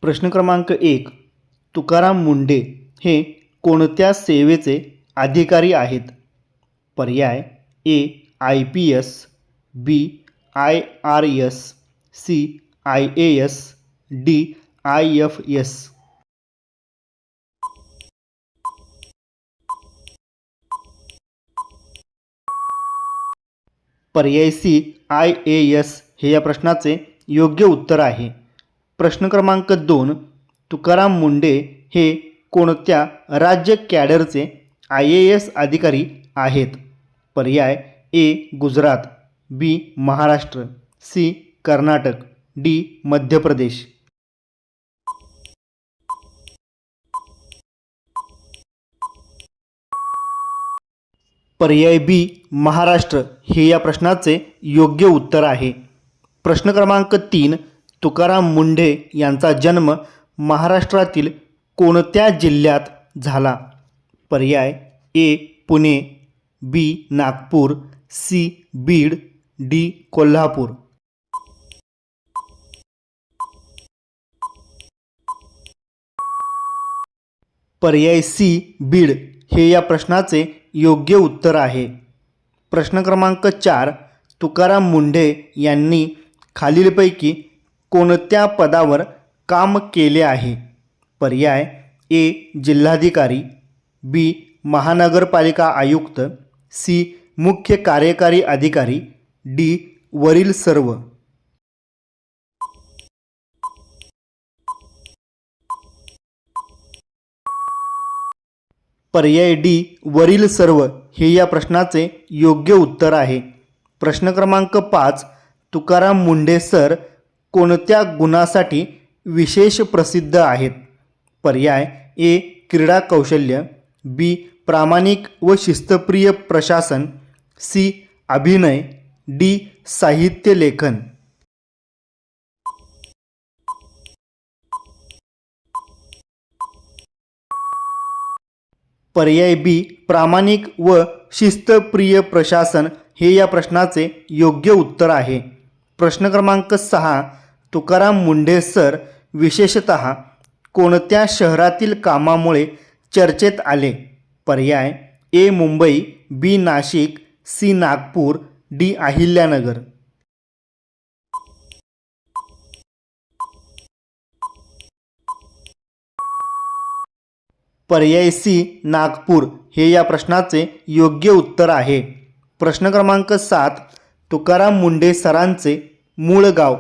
प्रश्न क्रमांक 1. तुकाराम मुंढे हे कोणत्या सेवेचे अधिकारी आहेत? पर्याय A. IPS, B. IRS, C. IAS, D. IFS. पर्याय सी. IAS हे या प्रश्नाचे योग्य उत्तर आहे. प्रश्न क्रमांक 2. तुकाराम मुंढे हे कोणत्या राज्य कॅडरचे IAS अधिकारी आहेत? पर्याय ए. गुजरात, बी. महाराष्ट्र, सी. कर्नाटक, डी. मध्य प्रदेश. पर्याय बी. महाराष्ट्र हे या प्रश्नाचे योग्य उत्तर आहे. प्रश्न क्रमांक 3. तुकाराम मुंढे यांचा जन्म महाराष्ट्रातील कोणत्या जिल्ह्यात झाला? पर्याय ए. पुणे, बी. नागपूर, सी. बीड, डी. कोल्हापूर. पर्याय सी. बीड हे या प्रश्नाचे योग्य उत्तर आहे. प्रश्न क्रमांक 4. तुकाराम मुंढे यांनी खालीलपैकी कोणत्या पदावर काम केले आहे? पर्याय ए. जिल्हाधिकारी, बी. महानगरपालिका आयुक्त, सी. मुख्य कार्यकारी अधिकारी, डी. वरील सर्व. पर्याय डी. वरील सर्व हे या प्रश्नाचे योग्य उत्तर आहे. प्रश्न क्रमांक 5. तुकाराम मुंढे सर कोणत्या गुणासाठी विशेष प्रसिद्ध आहेत? पर्याय ए. क्रीडा कौशल्य, बी. प्रामाणिक व शिस्तप्रिय प्रशासन, सी. अभिनय, डी. साहित्य लेखन. पर्याय बी. प्रामाणिक व शिस्तप्रिय प्रशासन हे या प्रश्नाचे योग्य उत्तर आहे. प्रश्न क्रमांक 6. तुकाराम मुंढे सर विशेषतः कोणत्या शहरातील कामामुळे चर्चेत आले? पर्याय ए. मुंबई, बी. नाशिक, सी. नागपूर, डी. अहिल्यानगर. पर्याय सी. नागपूर हे या प्रश्नाचे योग्य उत्तर आहे. प्रश्न क्रमांक 7. तुकाराम मुंढे सरांचे मूळ गाव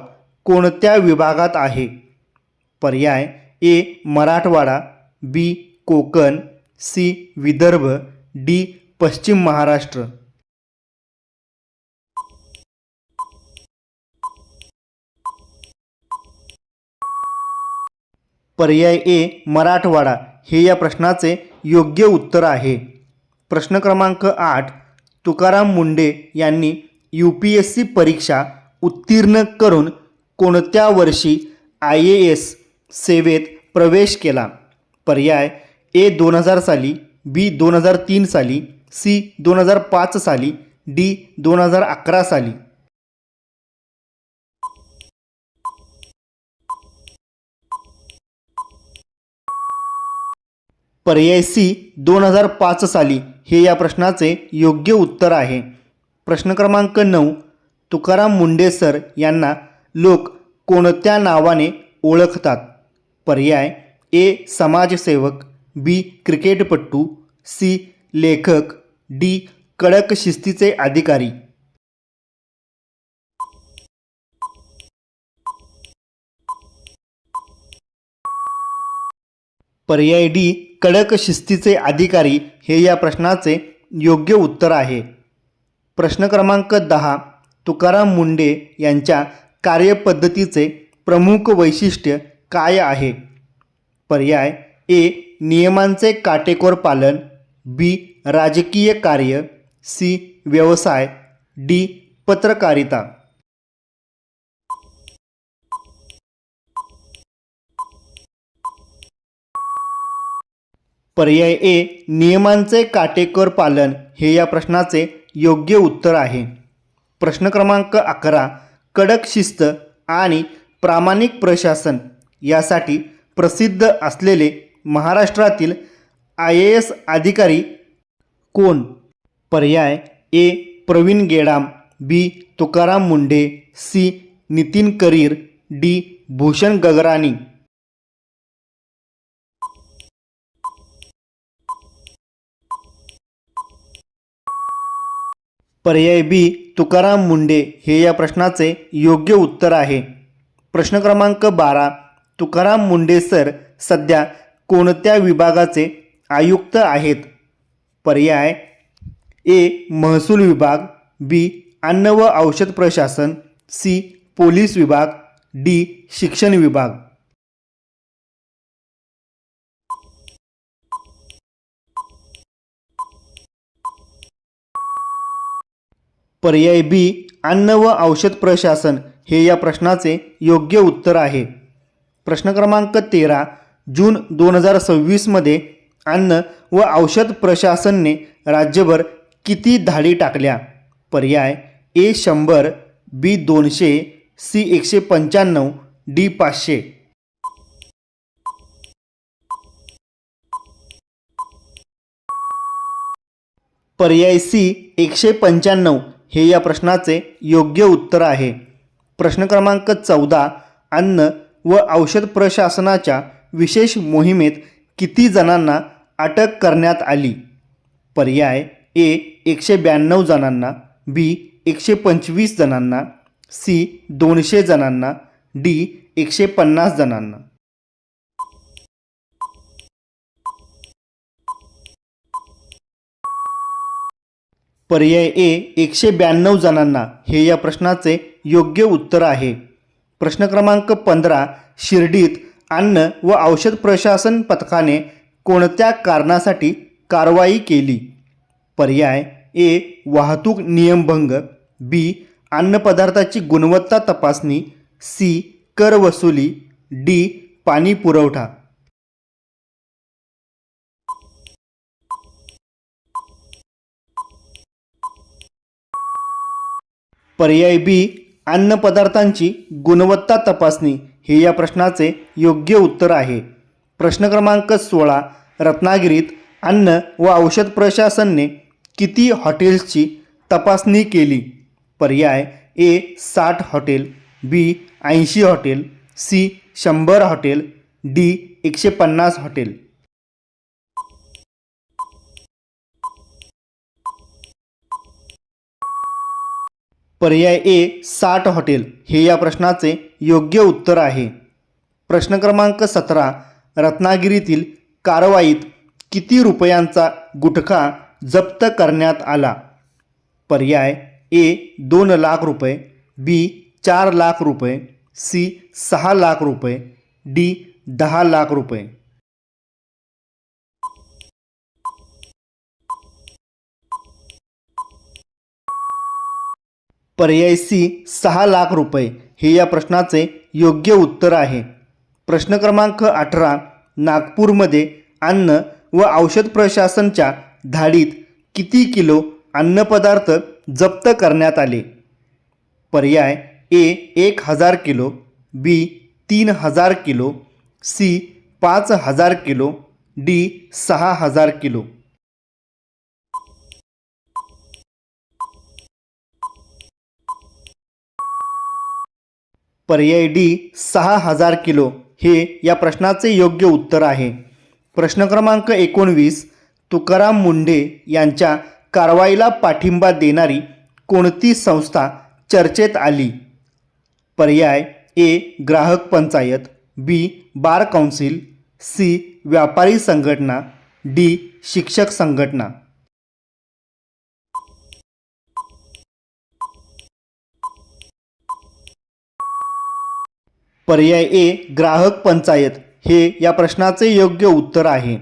कोणत्या विभागात आहे? पर्याय ए. मराठवाडा, बी. कोकण, सी. विदर्भ, डी. पश्चिम महाराष्ट्र. पर्याय ए. मराठवाडा हे या प्रश्नाचे योग्य उत्तर आहे. प्रश्न क्रमांक 8. तुकाराम मुंढे यांनी UPSC परीक्षा उत्तीर्ण करून कोणत्या वर्षी IAS सेवेत प्रवेश केला? पर्याय ए. 2000 साली, बी. 2003 साली, सी. 2005 साली, डी. 2011 साली. पर्याय सी. 2005 साली हे या प्रश्नाचे योग्य उत्तर आहे. प्रश्न क्रमांक 9. तुकाराम मुंढे सर यांना लोक कोणत्या नावाने ओळखतात? पर्याय ए. समाजसेवक, बी. क्रिकेटपटू, सी. लेखक, डी. कडक शिस्तीचे अधिकारी. पर्याय डी. कडक शिस्तीचे अधिकारी हे या प्रश्नाचे योग्य उत्तर आहे. प्रश्न क्रमांक 10. तुकाराम मुंढे यांच्या कार्यपद्धतीचे प्रमुख वैशिष्ट्य काय आहे? पर्याय ए. नियमांचे काटेकोर पालन, बी. राजकीय कार्य, सी. व्यवसाय, डी. पत्रकारिता. पर्याय ए. नियमांचे काटेकोर पालन हे या प्रश्नाचे योग्य उत्तर आहे. प्रश्न क्रमांक 11. कडक शिस्त आणि प्रामाणिक प्रशासन यासाठी प्रसिद्ध असलेले महाराष्ट्रातील IAS अधिकारी कोण? पर्याय ए प्रवीण गेडाम, बी तुकाराम मुंढे, सी नितीन करीर, डी भूषण गगराणी. पर्याय बी तुकाराम मुंढे हे या प्रश्नाचे योग्य उत्तर आहे. प्रश्न क्रमांक 12. तुकाराम मुंढे सर सध्या कोणत्या विभागाचे आयुक्त आहेत? पर्याय ए महसूल विभाग, बी अन्न व औषध प्रशासन, सी पोलीस विभाग, डी शिक्षण विभाग. पर्याय बी अन्न व औषध प्रशासन हे या प्रश्नाचे योग्य उत्तर आहे. प्रश्न क्रमांक 13. जून 2026 मध्ये अन्न व औषध प्रशासनने राज्यभर किती धाडी टाकल्या? पर्याय ए 100, बी 200, सी 195, डी 500. पर्याय सी 195 हे या प्रश्नाचे योग्य उत्तर आहे. प्रश्न क्रमांक 14. अन्न व औषध प्रशासनाच्या विशेष मोहिमेत किती जणांना अटक करण्यात आली? पर्याय ए 192 जणांना, बी 125 जणांना, सी 200 जणांना, डी 150 जणांना. पर्याय ए 192 जणांना हे या प्रश्नाचे योग्य उत्तर आहे. प्रश्न क्रमांक 15. शिर्डीत अन्न व औषध प्रशासन पथकाने कोणत्या कारणासाठी कारवाई केली? पर्याय ए वाहतूक नियमभंग, बी अन्नपदार्थाची गुणवत्ता तपासणी, सी कर वसुली, डी पाणी पुरवठा. पर्याय बी अन्नपदार्थांची गुणवत्ता तपासणी हे या प्रश्नाचे योग्य उत्तर आहे. प्रश्न क्रमांक 16. रत्नागिरीत अन्न व औषध प्रशासनने किती हॉटेल्सची तपासणी केली? पर्याय A 60 hotel, B 80 hotel, C 100 hotel, D 150 hotel. पर्याय ए 60 हॉटेल हे या प्रश्नाचे योग्य उत्तर आहे. प्रश्न क्रमांक 17. रत्नागिरीतील कारवाईत किती रुपयांचा गुटखा जप्त करण्यात आला? पर्याय ए 2 लाख रुपये, बी 4 लाख रुपये, सी 6 लाख रुपये, डी 10 लाख रुपये. पर्याय सी 6 लाख रुपये हे या प्रश्नाचे योग्य उत्तर आहे. प्रश्न क्रमांक 18. नागपूरमध्ये अन्न व औषध प्रशासनच्या धाडीत किती किलो अन्नपदार्थ जप्त करण्यात आले? पर्याय A 1000 kilo, B 3000 kilo, C 5000 kilo, D 6000 kilo. पर्याय डी 6000 किलो हे या प्रश्नाचे योग्य उत्तर आहे. प्रश्न क्रमांक 19. तुकाराम मुंढे यांच्या कारवाईला पाठिंबा देणारी कोणती संस्था चर्चेत आली? पर्याय ए ग्राहक panchayat, B bar council, C व्यापारी संघटना, डी शिक्षक संघटना. पर्याय ए ग्राहक पंचायत हे या प्रश्नाचे योग्य उत्तर आहे.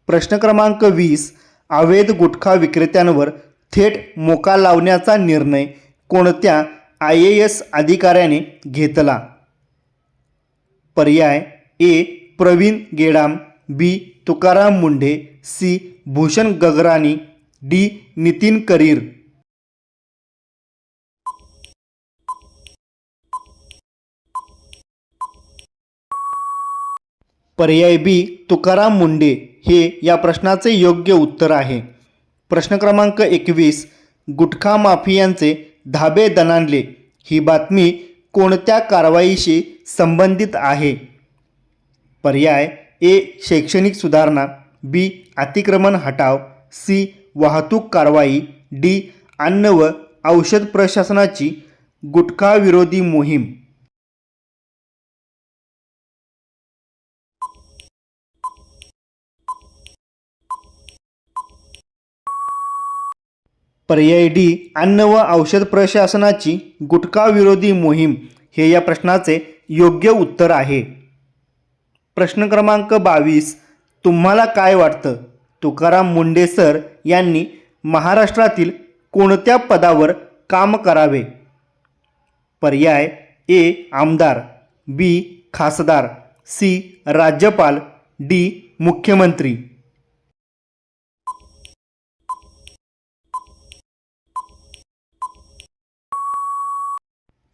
प्रश्न क्रमांक 20. अवैध गुटखा विक्रेत्यांवर थेट मोका लावण्याचा निर्णय कोणत्या IAS अधिकाऱ्याने घेतला? पर्याय ए प्रवीण गेडाम, बी तुकाराम मुंढे, सी भूषण गगराणी, डी नितीन करीर. पर्याय बी तुकाराम मुंडे हे या प्रश्नाचे योग्य उत्तर आहे. प्रश्न क्रमांक 21, गुटखा माफियांचे धाबे दणाणले ही बातमी कोणत्या कारवाईशी संबंधित आहे? पर्याय ए शैक्षणिक सुधारणा, बी अतिक्रमण हटाव, सी वाहतूक कारवाई, डी अन्न व औषध प्रशासनाची गुटखा विरोधी मोहीम. पर्याय डी अन्न व औषध प्रशासनाची गुटखा विरोधी मोहीम हे या प्रश्नाचे योग्य उत्तर आहे. प्रश्न क्रमांक 22, तुम्हाला काय वाटतं तुकाराम मुंडे सर यांनी महाराष्ट्रातील कोणत्या पदावर काम करावे? पर्याय ए आमदार, बी खासदार, सी राज्यपाल, डी मुख्यमंत्री.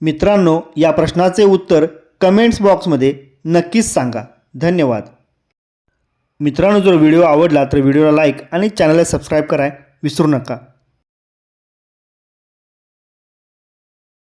मित्रांनो, या प्रश्नाचे उत्तर कमेंट्स बॉक्समध्ये नक्कीच सांगा. धन्यवाद. मित्रांनो, जर व्हिडिओ आवडला तर व्हिडिओला लाईक आणि चॅनलला सबस्क्राईब करायला विसरू नका.